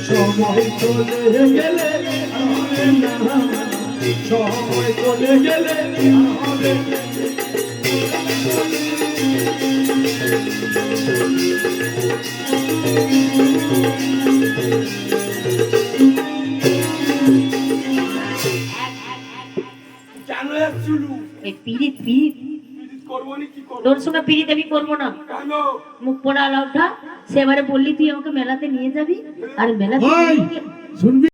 সময় চলে গেলে হবে না, সময় চলে গেলে হবে। কেন চুলু এই পিরিত পিরিত করবো নি? কি করবো তোর সঙ্গে পিরিত আমি করবো না। কেন? মুখ পোড়া আলাউটা সেবারে বললি তুই আমাকে মেলাতে নিয়ে যাবি, আর মেলাতে শুনবি